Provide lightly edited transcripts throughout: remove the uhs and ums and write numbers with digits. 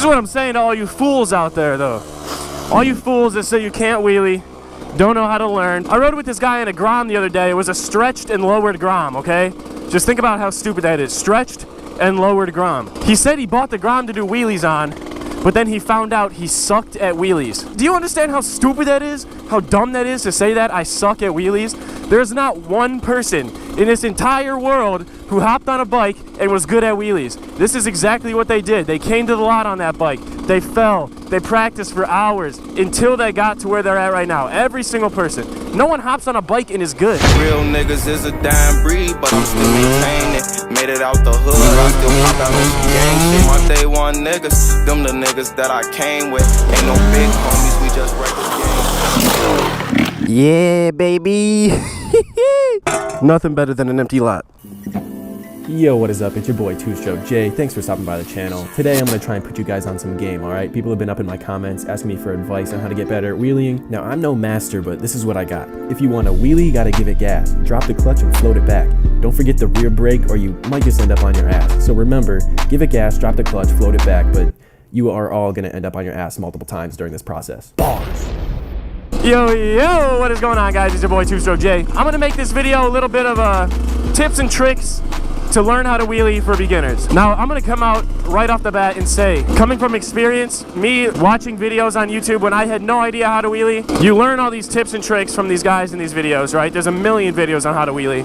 This is what I'm saying to all you fools out there, though. All you fools that say you can't wheelie, don't know how to learn. I rode with this guy in a Grom the other day. It was a stretched and lowered Grom, okay? Just think about how stupid that is. Stretched and lowered Grom. He said he bought the Grom to do wheelies on, but then he found out he sucked at wheelies. Do you understand how stupid that is? How dumb that is to say that I suck at wheelies? There's not one person in this entire world who hopped on a bike and was good at wheelies. This is exactly what they did. They came to the lot on that bike. They fell. They practiced for hours until they got to where they're at right now. Every single person. No one hops on a bike and is good. Real niggas is a dying breed, but I'm still maintaining. Made it out the hood, I still pop out with some gang shit. My day one niggas, them the niggas that I came with. Ain't no big homies, we just regular gang. Yeah, baby. Nothing better than an empty lot. Yo, what is up? It's your boy Two-Stroke Jay. Thanks for stopping by the channel. Today I'm going to try and put you guys on some game, alright? People have been up in my comments asking me for advice on how to get better at wheeling. Now, I'm no master, but this is what I got. If you want to wheelie, you got to give it gas. Drop the clutch and float it back. Don't forget the rear brake or you might just end up on your ass. So remember, give it gas, drop the clutch, float it back, but you are all going to end up on your ass multiple times during this process. Bars! Yo, what is going on, guys? It's your boy Two-Stroke Jay. I'm going to make this video a little bit of tips and tricks to learn how to wheelie for beginners. Now, I'm gonna come out right off the bat and say, coming from experience, me watching videos on YouTube when I had no idea how to wheelie, you learn all these tips and tricks from these guys in these videos, right? There's a million videos on how to wheelie,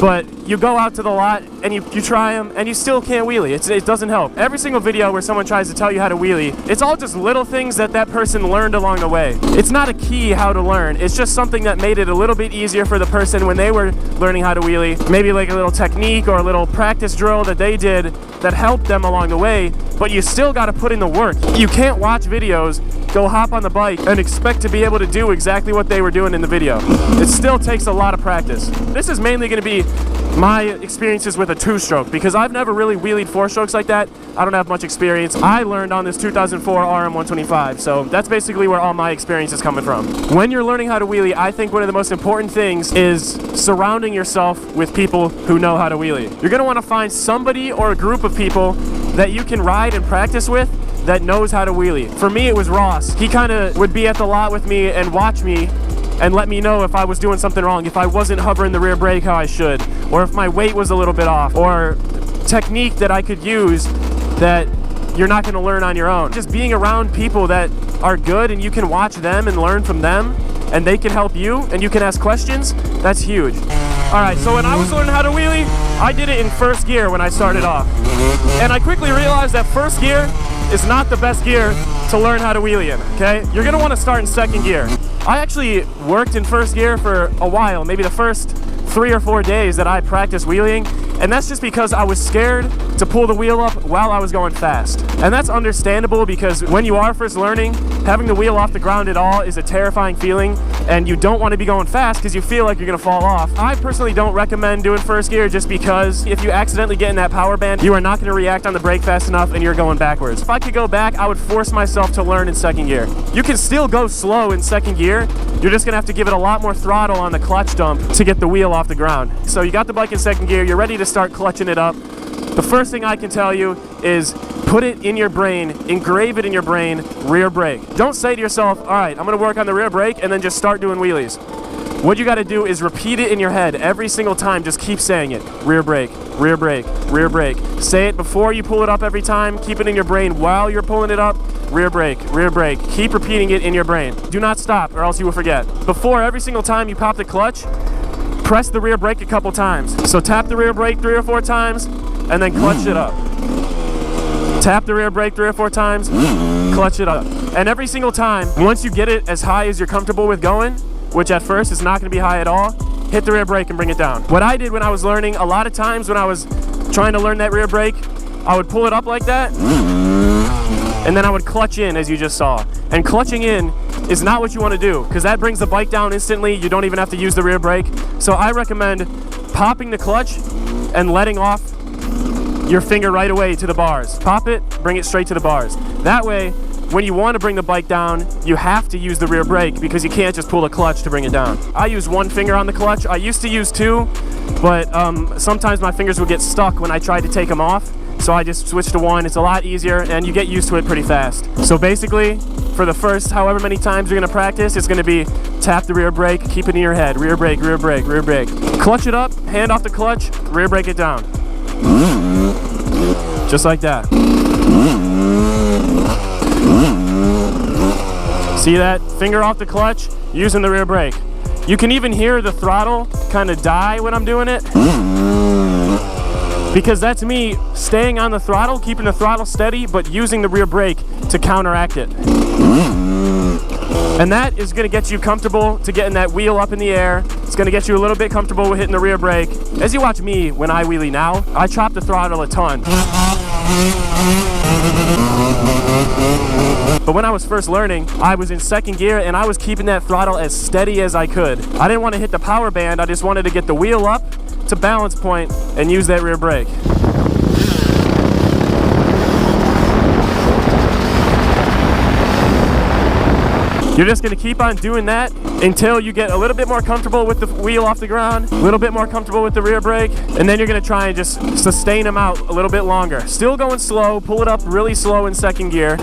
but you go out to the lot and you try them and you still can't wheelie. It doesn't help. Every single video where someone tries to tell you how to wheelie, it's all just little things that person learned along the way. It's not a key how to learn. It's just something that made it a little bit easier for the person when they were learning how to wheelie. Maybe like a little technique or a little practice drill that they did that helped them along the way, but you still got to put in the work. You can't watch videos, go hop on the bike, and expect to be able to do exactly what they were doing in the video. It still takes a lot of practice. This is mainly going to be my experiences with a two-stroke, because I've never really wheelied four-strokes like that. I don't have much experience. I learned on this 2004 RM125, so that's basically where all my experience is coming from. When you're learning how to wheelie, I think one of the most important things is surrounding yourself with people who know how to wheelie. You're going to want to find somebody or a group of people that you can ride and practice with that knows how to wheelie. For me, it was Ross. He kind of would be at the lot with me and watch me and let me know if I was doing something wrong, if I wasn't hovering the rear brake how I should, or if my weight was a little bit off, or technique that I could use that you're not going to learn on your own. Just being around people that are good and you can watch them and learn from them, and they can help you and you can ask questions, that's huge. Alright, so when I was learning how to wheelie, I did it in first gear when I started off. And I quickly realized that first gear is not the best gear to learn how to wheelie in, okay? You're going to want to start in second gear. I actually worked in first gear for a while, maybe the first 3 or 4 days that I practiced wheeling, and that's just because I was scared to pull the wheel up while I was going fast. And that's understandable, because when you are first learning, having the wheel off the ground at all is a terrifying feeling, and you don't want to be going fast because you feel like you're going to fall off. I personally don't recommend doing first gear just because if you accidentally get in that power band, you are not going to react on the brake fast enough and you're going backwards. If I could go back, I would force myself to learn in second gear. You can still go slow in second gear, you're just going to have to give it a lot more throttle on the clutch dump to get the wheel off the ground. So you got the bike in second gear, you're ready to start clutching it up. The first thing I can tell you is put it in your brain, engrave it in your brain, rear brake. Don't say to yourself, all right, I'm going to work on the rear brake and then just start doing wheelies. What you got to do is repeat it in your head every single time. Just keep saying it. Rear brake, rear brake, rear brake. Say it before you pull it up every time. Keep it in your brain while you're pulling it up. Rear brake, rear brake. Keep repeating it in your brain. Do not stop or else you will forget. Before every single time you pop the clutch, press the rear brake a couple times. So tap the rear brake 3 or 4 times and then clutch it up. Tap the rear brake 3 or 4 times, clutch it up. And every single time, once you get it as high as you're comfortable with going, which at first is not going to be high at all, hit the rear brake and bring it down. What I did when I was learning, a lot of times when I was trying to learn that rear brake, I would pull it up like that, and then I would clutch in, as you just saw. And clutching in is not what you want to do, because that brings the bike down instantly. You don't even have to use the rear brake. So I recommend popping the clutch and letting off your finger right away to the bars. Pop it, bring it straight to the bars. That way, when you want to bring the bike down, you have to use the rear brake because you can't just pull the clutch to bring it down. I use 1 finger on the clutch. I used to use 2, but sometimes my fingers would get stuck when I tried to take them off. so I just switched to 1. It's a lot easier and you get used to it pretty fast. So basically, for the first however many times you're gonna practice, it's gonna be tap the rear brake, keep it in your head, rear brake, rear brake, rear brake. Clutch it up, hand off the clutch, rear brake it down. Just like that. See that? Finger off the clutch, using the rear brake. You can even hear the throttle kind of die when I'm doing it, because that's me staying on the throttle, keeping the throttle steady, but using the rear brake to counteract it. And that is gonna get you comfortable to getting that wheel up in the air. It's gonna get you a little bit comfortable with hitting the rear brake. As you watch me when I wheelie now, I chop the throttle a ton. But when I was first learning, I was in second gear and I was keeping that throttle as steady as I could. I didn't want to hit the power band, I just wanted to get the wheel up to balance point and use that rear brake. You're just gonna keep on doing that until you get a little bit more comfortable with the wheel off the ground, a little bit more comfortable with the rear brake, and then you're gonna try and just sustain them out a little bit longer. Still going slow, pull it up really slow in second gear.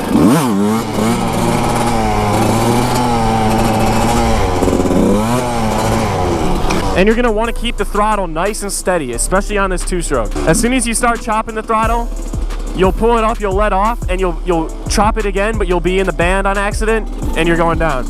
And you're gonna wanna keep the throttle nice and steady, especially on this 2-stroke. As soon as you start chopping the throttle, you'll pull it up, you'll let off, and you'll chop it again, but you'll be in the band on accident, and you're going down.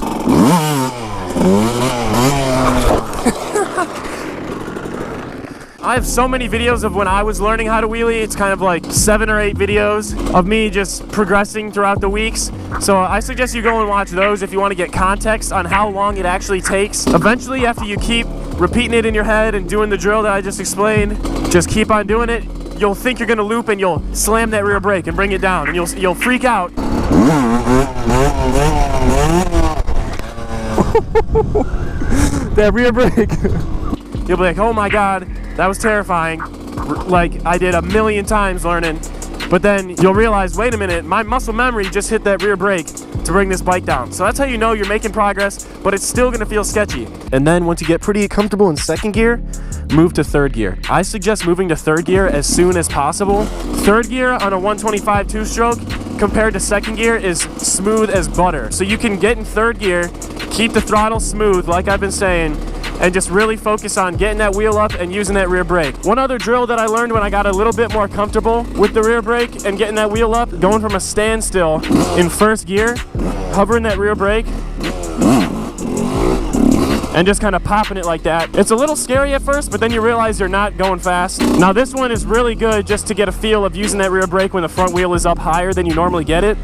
I have so many videos of when I was learning how to wheelie. It's kind of like 7 or 8 videos of me just progressing throughout the weeks. So I suggest you go and watch those if you want to get context on how long it actually takes. Eventually, after you keep repeating it in your head and doing the drill that I just explained, just keep on doing it. You'll think you're gonna loop and you'll slam that rear brake and bring it down, and you'll freak out. That rear brake. You'll be like, oh my God, that was terrifying. Like I did a million times learning. But then you'll realize, wait a minute, my muscle memory just hit that rear brake to bring this bike down. So that's how you know you're making progress, but it's still gonna feel sketchy. And then once you get pretty comfortable in second gear, move to third gear. I suggest moving to third gear as soon as possible. Third gear on a 125 2-stroke compared to second gear is smooth as butter. So you can get in third gear, keep the throttle smooth like I've been saying, and just really focus on getting that wheel up and using that rear brake. One other drill that I learned when I got a little bit more comfortable with the rear brake and getting that wheel up, going from a standstill in first gear, hovering that rear brake, and just kind of popping it like that. It's a little scary at first, but then you realize you're not going fast. Now this one is really good just to get a feel of using that rear brake when the front wheel is up higher than you normally get it,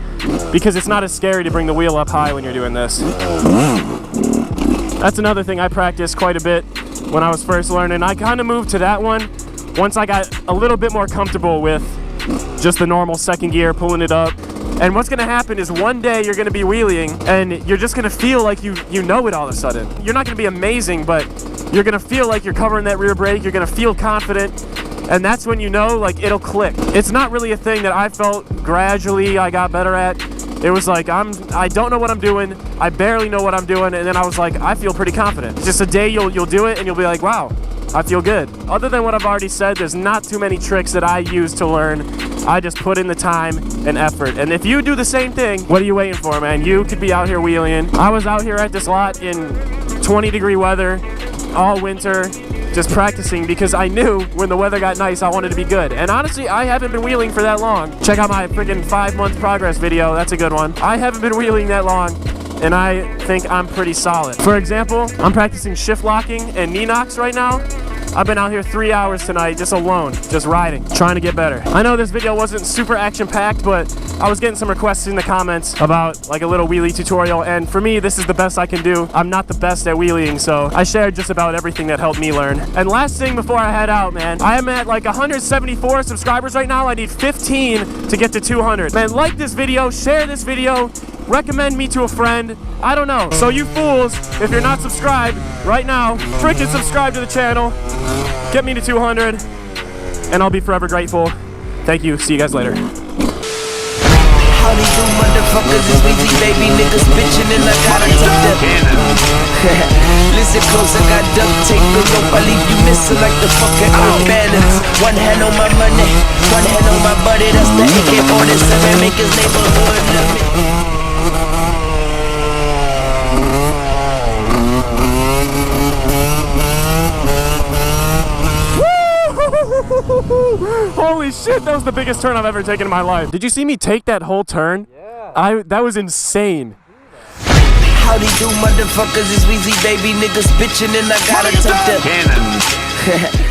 because it's not as scary to bring the wheel up high when you're doing this. That's another thing I practiced quite a bit when I was first learning. I kind of moved to that one once I got a little bit more comfortable with just the normal second gear, pulling it up. And what's gonna happen is one day you're gonna be wheeling and you're just gonna feel like you know it all of a sudden. You're not gonna be amazing, but you're gonna feel like you're covering that rear brake, you're gonna feel confident, and that's when you know, like, it'll click. It's not really a thing that I felt gradually I got better at. It was like, I don't know what I'm doing, I barely know what I'm doing, and then I was like, I feel pretty confident. It's just a day you'll do it and you'll be like, wow, I feel good. Other than what I've already said, there's not too many tricks that I use to learn. I just put in the time and effort. And if you do the same thing, what are you waiting for, man? You could be out here wheeling. I was out here at this lot in 20-degree weather all winter, just practicing because I knew when the weather got nice I wanted to be good. And honestly, I haven't been wheeling for that long. Check out my freaking 5-month progress video, that's a good one. I haven't been wheeling that long and I think I'm pretty solid. For example, I'm practicing shift locking and knee knocks right now. I've been out here 3 hours tonight, just alone, just riding, trying to get better. I know this video wasn't super action-packed, but I was getting some requests in the comments about like a little wheelie tutorial, and for me, this is the best I can do. I'm not the best at wheeling, so I shared just about everything that helped me learn. And last thing before I head out, man, I am at like 174 subscribers right now. I need 15 to get to 200. Man, like this video, share this video, recommend me to a friend. I don't know. So you fools, if you're not subscribed right now, freaking subscribe to the channel. Get me to 200, and I'll be forever grateful. Thank you. See you guys later. How these new motherfuckers is weezy baby niggas bitchin' and I gotta tuck them. Listen close, I got duct tape, the rope, I leave you missing like the fucking earth balance. One hand on my money, one hand on my buddy. That's the AK-47, make his neighborhood love it. Holy shit, that was the biggest turn I've ever taken in my life. Did you see me take that whole turn? Yeah. That was insane. Howdy do, motherfuckers, it's Wheelie, baby. Niggas bitching and I gotta tuck the cannon.